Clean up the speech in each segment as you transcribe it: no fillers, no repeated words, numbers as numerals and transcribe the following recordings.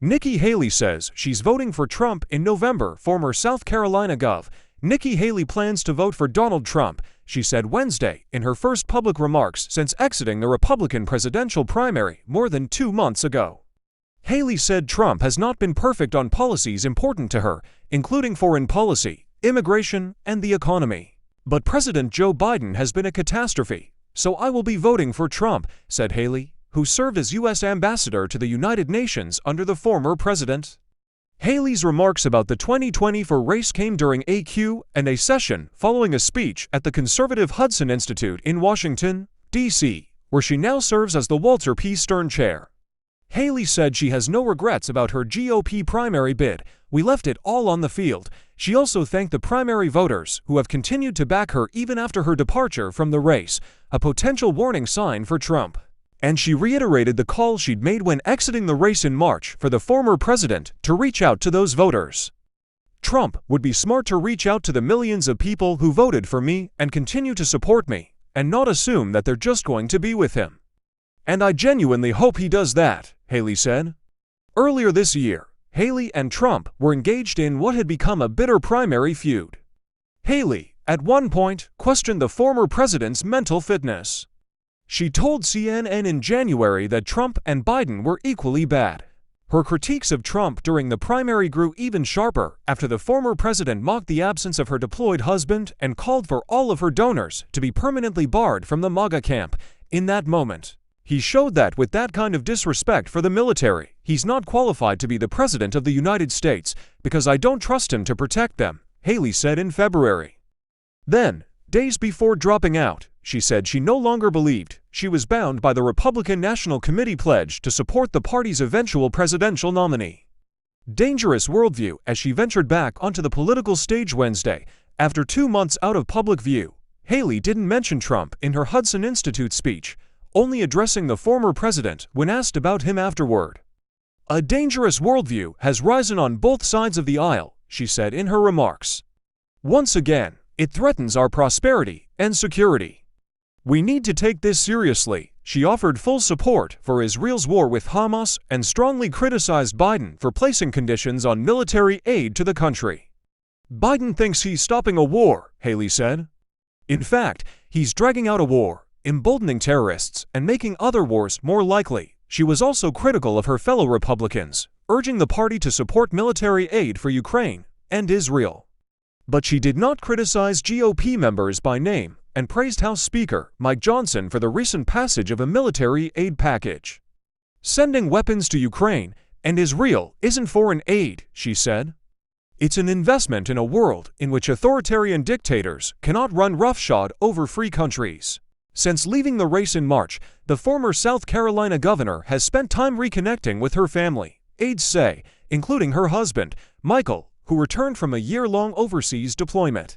Nikki Haley says she's voting for Trump in November. Former South Carolina Gov. Nikki Haley plans to vote for Donald Trump, she said Wednesday in her first public remarks since exiting the Republican presidential primary more than 2 months ago. Haley said Trump has not been perfect on policies important to her, including foreign policy, immigration, and the economy. But President Joe Biden has been a catastrophe, so I will be voting for Trump, said Haley, who served as U.S. ambassador to the United Nations under the former president. Haley's remarks about the 2024 race came during a Q&A session following a speech at the conservative Hudson Institute in Washington, D.C., where she now serves as the Walter P. Stern Chair. Haley said she has no regrets about her GOP primary bid. "We left it all on the field." She also thanked the primary voters who have continued to back her even after her departure from the race, a potential warning sign for Trump. And she reiterated the call she'd made when exiting the race in March for the former president to reach out to those voters. "Trump would be smart to reach out to the millions of people who voted for me and continue to support me, and not assume that they're just going to be with him. And I genuinely hope he does that," Haley said. Earlier this year, Haley and Trump were engaged in what had become a bitter primary feud. Haley, at one point, questioned the former president's mental fitness. She told CNN in January that Trump and Biden were equally bad. Her critiques of Trump during the primary grew even sharper after the former president mocked the absence of her deployed husband and called for all of her donors to be permanently barred from the MAGA camp. In that moment, he showed that with that kind of disrespect for the military, he's not qualified to be the president of the United States because I don't trust him to protect them, Haley said in February. Then, days before dropping out, she said she no longer believed she was bound by the Republican National Committee pledge to support the party's eventual presidential nominee. Dangerous worldview as she ventured back onto the political stage Wednesday. After 2 months out of public view, Haley didn't mention Trump in her Hudson Institute speech, only addressing the former president when asked about him afterward. "A dangerous worldview has risen on both sides of the aisle," she said in her remarks. "Once again, it threatens our prosperity and security. We need to take this seriously." She offered full support for Israel's war with Hamas and strongly criticized Biden for placing conditions on military aid to the country. "Biden thinks he's stopping a war," Haley said. "In fact, he's dragging out a war, emboldening terrorists and making other wars more likely." She was also critical of her fellow Republicans, urging the party to support military aid for Ukraine and Israel. But she did not criticize GOP members by name and praised House Speaker Mike Johnson for the recent passage of a military aid package. "Sending weapons to Ukraine and Israel isn't foreign aid," she said. "It's an investment in a world in which authoritarian dictators cannot run roughshod over free countries." Since leaving the race in March, the former South Carolina governor has spent time reconnecting with her family, aides say, including her husband, Michael, who returned from a year-long overseas deployment.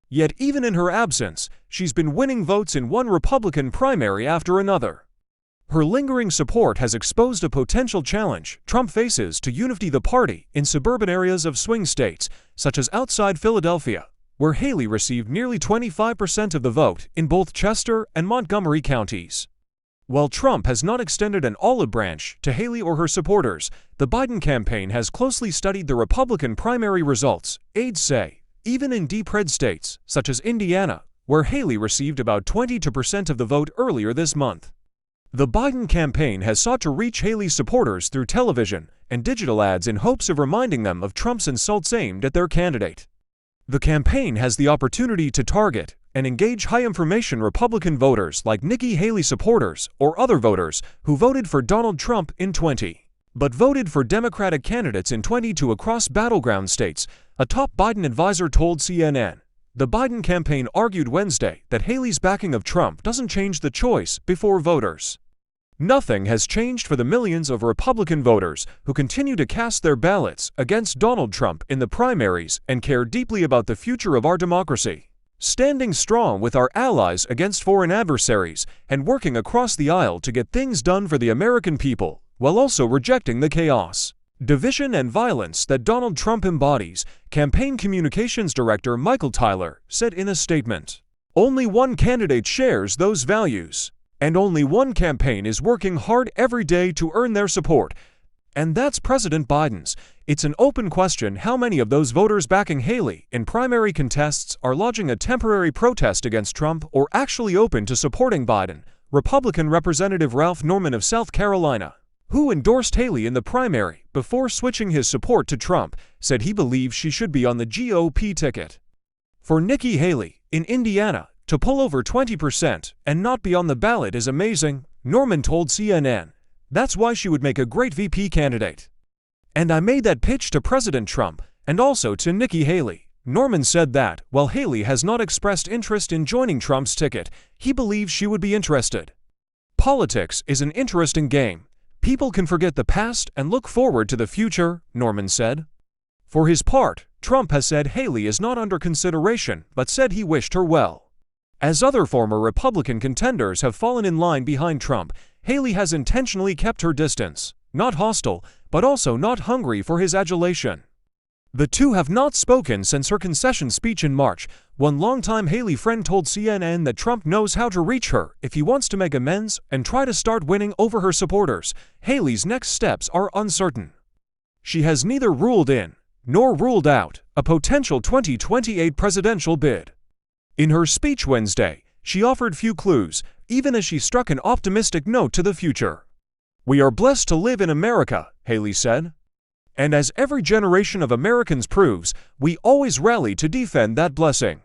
Yet even in her absence, she's been winning votes in one Republican primary after another. Her lingering support has exposed a potential challenge Trump faces to unify the party in suburban areas of swing states, such as outside Philadelphia, where Haley received nearly 25% of the vote in both Chester and Montgomery counties. While Trump has not extended an olive branch to Haley or her supporters, the Biden campaign has closely studied the Republican primary results, aides say, even in deep red states, such as Indiana, where Haley received about 22% of the vote earlier this month. The Biden campaign has sought to reach Haley's supporters through television and digital ads in hopes of reminding them of Trump's insults aimed at their candidate. The campaign has the opportunity to target and engage high-information Republican voters like Nikki Haley supporters or other voters who voted for Donald Trump in 20, but voted for Democratic candidates in 22 across battleground states, a top Biden advisor told CNN. The Biden campaign argued Wednesday that Haley's backing of Trump doesn't change the choice before voters. "Nothing has changed for the millions of Republican voters who continue to cast their ballots against Donald Trump in the primaries and care deeply about the future of our democracy, standing strong with our allies against foreign adversaries and working across the aisle to get things done for the American people, while also rejecting the chaos, division and violence that Donald Trump embodies," Campaign Communications Director Michael Tyler said in a statement. "Only one candidate shares those values, and only one campaign is working hard every day to earn their support, And that's President Biden's. It's an open question how many of those voters backing Haley in primary contests are lodging a temporary protest against Trump or actually open to supporting Biden. Republican Representative Ralph Norman of South Carolina, who endorsed Haley in the primary before switching his support to Trump, said he believes she should be on the GOP ticket. For Nikki Haley, in Indiana, to pull over 20% and not be on the ballot is amazing, Norman told CNN. That's why she would make a great VP candidate. And I made that pitch to President Trump and also to Nikki Haley. Norman said that, while Haley has not expressed interest in joining Trump's ticket, he believes she would be interested. Politics is an interesting game. People can forget the past and look forward to the future, Norman said. For his part, Trump has said Haley is not under consideration but said he wished her well. As other former Republican contenders have fallen in line behind Trump, Haley has intentionally kept her distance, not hostile, but also not hungry for his adulation. The two have not spoken since her concession speech in March. One longtime Haley friend told CNN that Trump knows how to reach her if he wants to make amends and try to start winning over her supporters. Haley's next steps are uncertain. She has neither ruled in nor ruled out a potential 2028 presidential bid. In her speech Wednesday, she offered few clues, even as she struck an optimistic note to the future. "We are blessed to live in America," Haley said. "And as every generation of Americans proves, we always rally to defend that blessing."